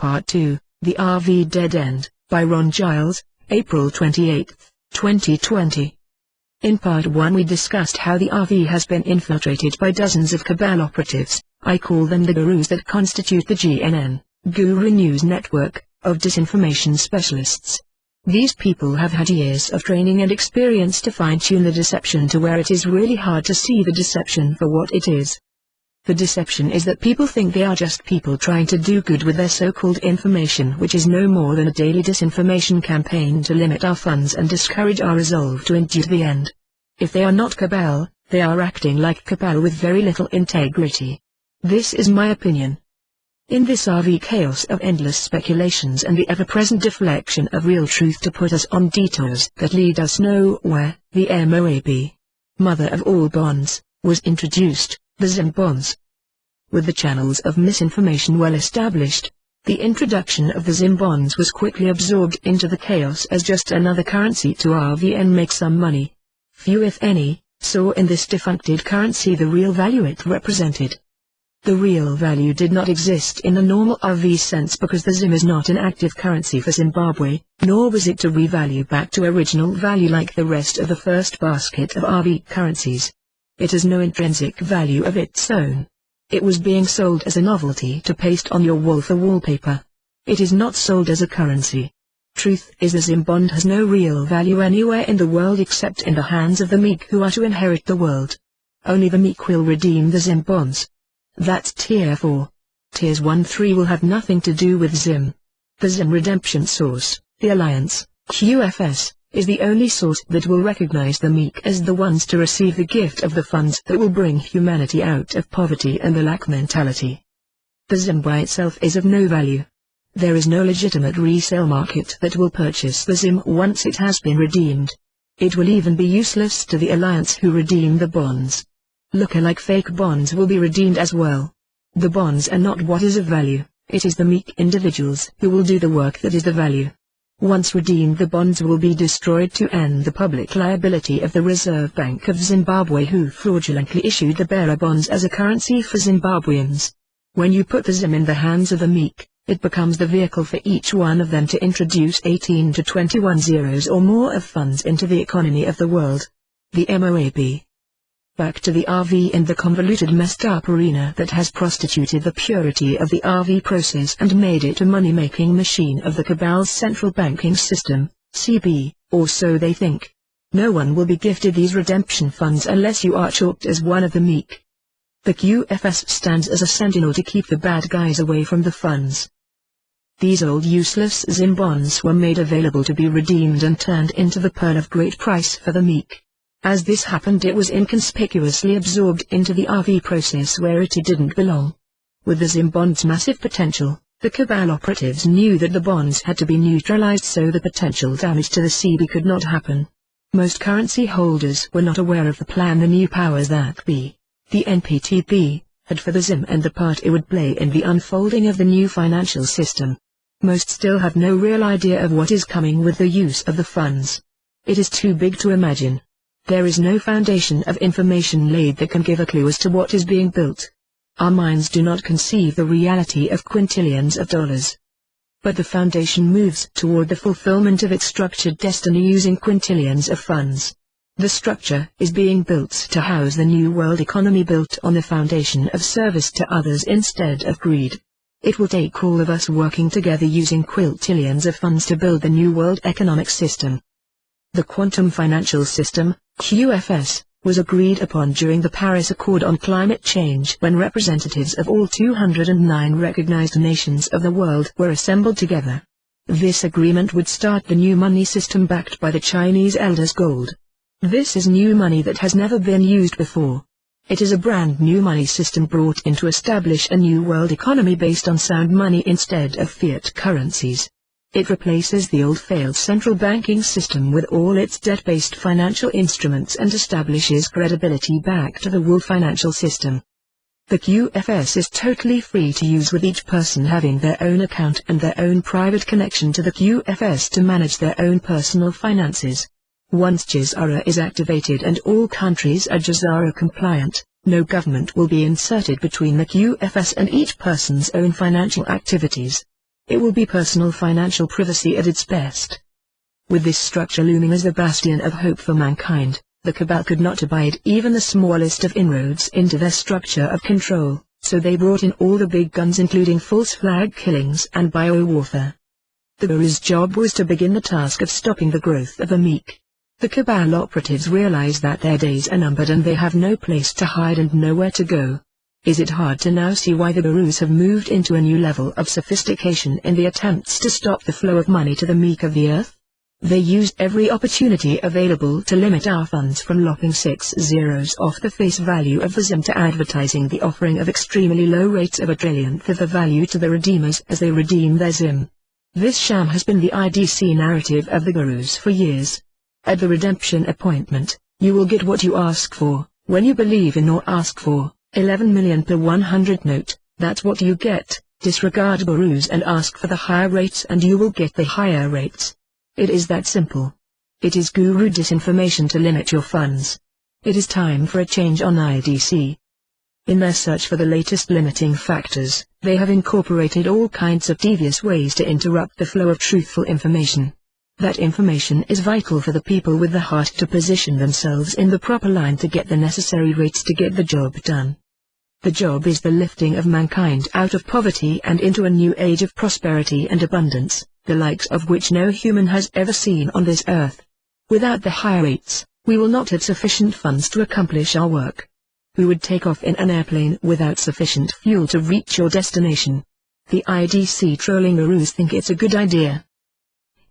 Part 2, The RV Dead End, by Ron Giles, April 28, 2020. In Part 1 we discussed how the RV has been infiltrated by dozens of cabal operatives. I call them the gurus that constitute the GNN, Guru News Network, of disinformation specialists. These people have had years of training and experience to fine-tune the deception to where it is really hard to see the deception for what it is. The deception is that people think they are just people trying to do good with their so-called information, which is no more than a daily disinformation campaign to limit our funds and discourage our resolve to endure the end. If they are not cabal, they are acting like cabal with very little integrity. This is my opinion. In this RV chaos of endless speculations and the ever-present deflection of real truth to put us on detours that lead us nowhere, the MOAB, mother of all bonds, was introduced, the ZIM bonds. With the channels of misinformation well established, the introduction of the ZIM bonds was quickly absorbed into the chaos as just another currency to RV and make some money. Few, if any, saw in this defuncted currency the real value it represented. The real value did not exist in the normal RV sense because the ZIM is not an active currency for Zimbabwe, nor was it to revalue back to original value like the rest of the first basket of RV currencies. It has no intrinsic value of its own. It was being sold as a novelty to paste on your wall for wallpaper. It is not sold as a currency. Truth is the ZIM bond has no real value anywhere in the world except in the hands of the meek who are to inherit the world. Only the meek will redeem the ZIM bonds. That's Tier 4. Tiers 1-3 will have nothing to do with ZIM. The ZIM redemption source, the Alliance, QFS, is the only source that will recognize the meek as the ones to receive the gift of the funds that will bring humanity out of poverty and the lack mentality. The ZIM by itself is of no value. There is no legitimate resale market that will purchase the ZIM once it has been redeemed. It will even be useless to the Alliance who redeem the bonds. Look-alike fake bonds will be redeemed as well. The bonds are not what is of value, it is the meek individuals who will do the work that is the value. Once redeemed, the bonds will be destroyed to end the public liability of the Reserve Bank of Zimbabwe, who fraudulently issued the bearer bonds as a currency for Zimbabweans. When you put the ZIM in the hands of the meek, it becomes the vehicle for each one of them to introduce 18 to 21 zeros or more of funds into the economy of the world. The MOAB. Back to the RV and the convoluted messed up arena that has prostituted the purity of the RV process and made it a money-making machine of the cabal's central banking system, CB, or so they think. No one will be gifted these redemption funds unless you are chalked as one of the meek. The QFS stands as a sentinel to keep the bad guys away from the funds. These old useless ZIM bonds were made available to be redeemed and turned into the pearl of great price for the meek. As this happened, it was inconspicuously absorbed into the RV process where it didn't belong. With the ZIM bonds' massive potential, the cabal operatives knew that the bonds had to be neutralized so the potential damage to the CB could not happen. Most currency holders were not aware of the plan the new powers that be, the NPTB, had for the ZIM and the part it would play in the unfolding of the new financial system. Most still have no real idea of what is coming with the use of the funds. It is too big to imagine. There is no foundation of information laid that can give a clue as to what is being built. Our minds do not conceive the reality of quintillions of dollars. But the foundation moves toward the fulfillment of its structured destiny using quintillions of funds. The structure is being built to house the new world economy built on the foundation of service to others instead of greed. It will take all of us working together using quintillions of funds to build the new world economic system. The Quantum Financial System, QFS, was agreed upon during the Paris Accord on Climate Change when representatives of all 209 recognized nations of the world were assembled together. This agreement would start the new money system backed by the Chinese elders' gold. This is new money that has never been used before. It is a brand new money system brought in to establish a new world economy based on sound money instead of fiat currencies. It replaces the old failed central banking system with all its debt-based financial instruments and establishes credibility back to the world financial system. The QFS is totally free to use, with each person having their own account and their own private connection to the QFS to manage their own personal finances. Once JISARA is activated and all countries are JISARA compliant, no government will be inserted between the QFS and each person's own financial activities. It will be personal financial privacy at its best. With this structure looming as the bastion of hope for mankind, the cabal could not abide even the smallest of inroads into their structure of control, so they brought in all the big guns including false flag killings and bio-warfare. The Guru's job was to begin the task of stopping the growth of the meek. The cabal operatives realize that their days are numbered and they have no place to hide and nowhere to go. Is it hard to now see why the Gurus have moved into a new level of sophistication in the attempts to stop the flow of money to the meek of the earth? They used every opportunity available to limit our funds from lopping 6 zeros off the face value of the ZIM to advertising the offering of extremely low rates of a trillionth of the value to the redeemers as they redeem their ZIM. This sham has been the IDC narrative of the Gurus for years. At the redemption appointment, you will get what you ask for, when you believe in or ask for, 11 million per 100 note, that's what you get. Disregard Gurus and ask for the higher rates and you will get the higher rates. It is that simple. It is Guru disinformation to limit your funds. It is time for a change on IDC. In their search for the latest limiting factors, they have incorporated all kinds of devious ways to interrupt the flow of truthful information. That information is vital for the people with the heart to position themselves in the proper line to get the necessary rates to get the job done. The job is the lifting of mankind out of poverty and into a new age of prosperity and abundance, the likes of which no human has ever seen on this earth. Without the higher rates, we will not have sufficient funds to accomplish our work. Who would take off in an airplane without sufficient fuel to reach your destination? The IDC trolling Gurus think it's a good idea.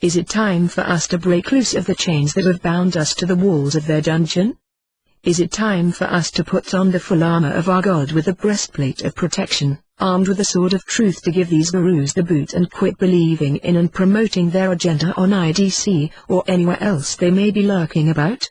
Is it time for us to break loose of the chains that have bound us to the walls of their dungeon? Is it time for us to put on the full armor of our God with the breastplate of protection, armed with the sword of truth to give these Gurus the boot and quit believing in and promoting their agenda on IDC or anywhere else they may be lurking about?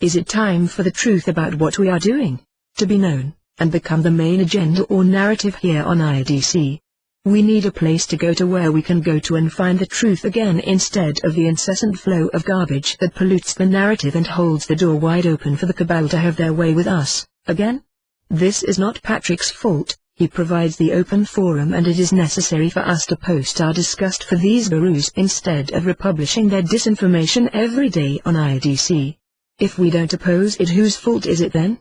Is it time for the truth about what we are doing to be known, and become the main agenda or narrative here on IDC? We need a place to go to where we can go to and find the truth again instead of the incessant flow of garbage that pollutes the narrative and holds the door wide open for the cabal to have their way with us, again. This is not Patrick's fault, he provides the open forum and it is necessary for us to post our disgust for these Gurus instead of republishing their disinformation every day on IDC. If we don't oppose it, whose fault is it then?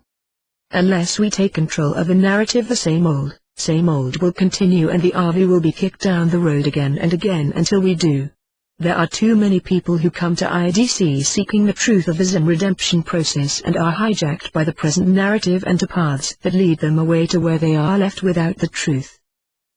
Unless we take control of the narrative, the same old will continue and the RV will be kicked down the road again and again until we do. There are too many people who come to IDC seeking the truth of the ZIM redemption process and are hijacked by the present narrative and to paths that lead them away to where they are left without the truth.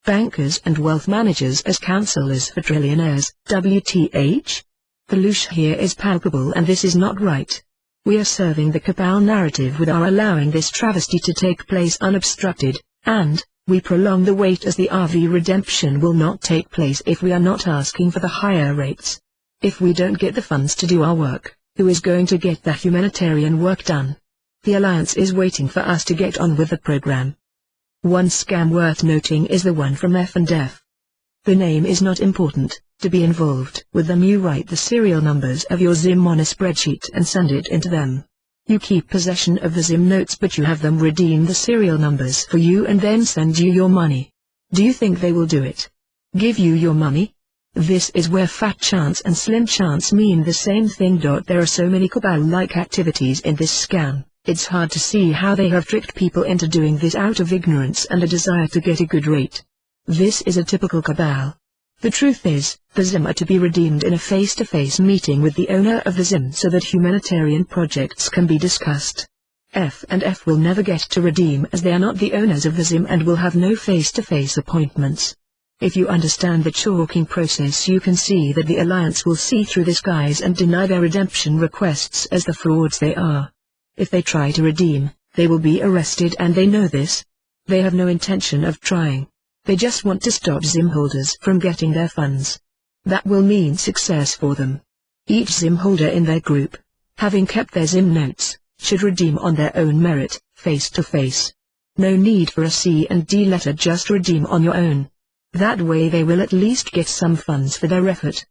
Bankers and wealth managers as counselors for trillionaires, WTH? The loosh here is palpable and this is not right. We are serving the cabal narrative with our allowing this travesty to take place unobstructed, and we prolong the wait as the RV redemption will not take place if we are not asking for the higher rates. If we don't get the funds to do our work, who is going to get the humanitarian work done? The Alliance is waiting for us to get on with the program. One scam worth noting is the one from F&F. The name is not important. To be involved with them, you write the serial numbers of your ZIM on a spreadsheet and send it into them. You keep possession of the ZIM notes but you have them redeem the serial numbers for you and then send you your money. Do you think they will do it? Give you your money? This is where fat chance and slim chance mean the same thing. There are so many cabal-like activities in this scam, it's hard to see how they have tricked people into doing this out of ignorance and a desire to get a good rate. This is a typical cabal. The truth is, the ZIM are to be redeemed in a face-to-face meeting with the owner of the ZIM so that humanitarian projects can be discussed. F&F will never get to redeem as they are not the owners of the ZIM and will have no face-to-face appointments. If you understand the chalking process, you can see that the Alliance will see through this guise and deny their redemption requests as the frauds they are. If they try to redeem, they will be arrested and they know this. They have no intention of trying. They just want to stop ZIM holders from getting their funds. That will mean success for them. Each ZIM holder in their group, having kept their ZIM notes, should redeem on their own merit, face to face. No need for a C and D letter, just redeem on your own. That way they will at least get some funds for their effort.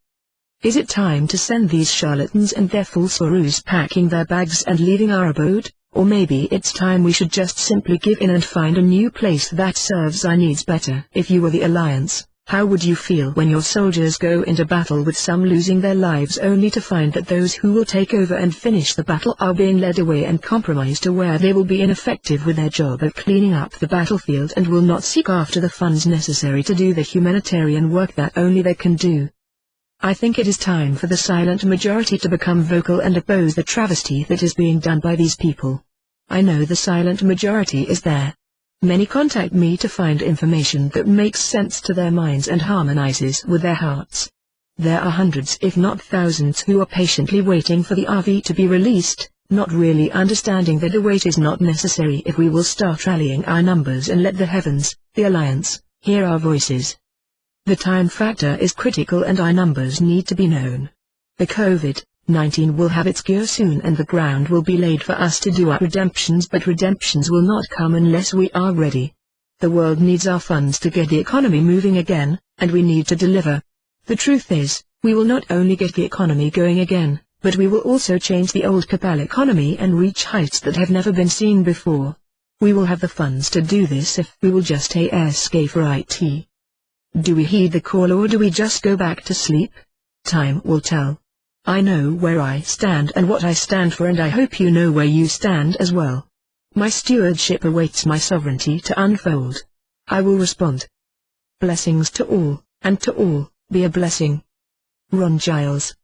Is it time to send these charlatans and their false gurus packing their bags and leaving our abode? Or maybe it's time we should just simply give in and find a new place that serves our needs better. If you were the Alliance, How would you feel when your soldiers go into battle with some losing their lives only to find that those who will take over and finish the battle are being led away and compromised to where they will be ineffective with their job of cleaning up the battlefield and will not seek after the funds necessary to do the humanitarian work that only they can do? I think it is time for the silent majority to become vocal and oppose the travesty that is being done by these people. I know the silent majority is there. Many contact me to find information that makes sense to their minds and harmonizes with their hearts. There are hundreds if not thousands who are patiently waiting for the RV to be released, not really understanding that the wait is not necessary if we will start rallying our numbers and let the heavens, the Alliance, hear our voices. The time factor is critical and our numbers need to be known. The COVID-19 will have its cure soon and the ground will be laid for us to do our redemptions, but redemptions will not come unless we are ready. The world needs our funds to get the economy moving again, and we need to deliver. The truth is, we will not only get the economy going again, but we will also change the old cabal economy and reach heights that have never been seen before. We will have the funds to do this if we will just ask for it. Do we heed the call or do we just go back to sleep? Time will tell. I know where I stand and what I stand for, and I hope you know where you stand as well. My stewardship awaits my sovereignty to unfold. I will respond. Blessings to all, and to all, be a blessing. Ron Giles.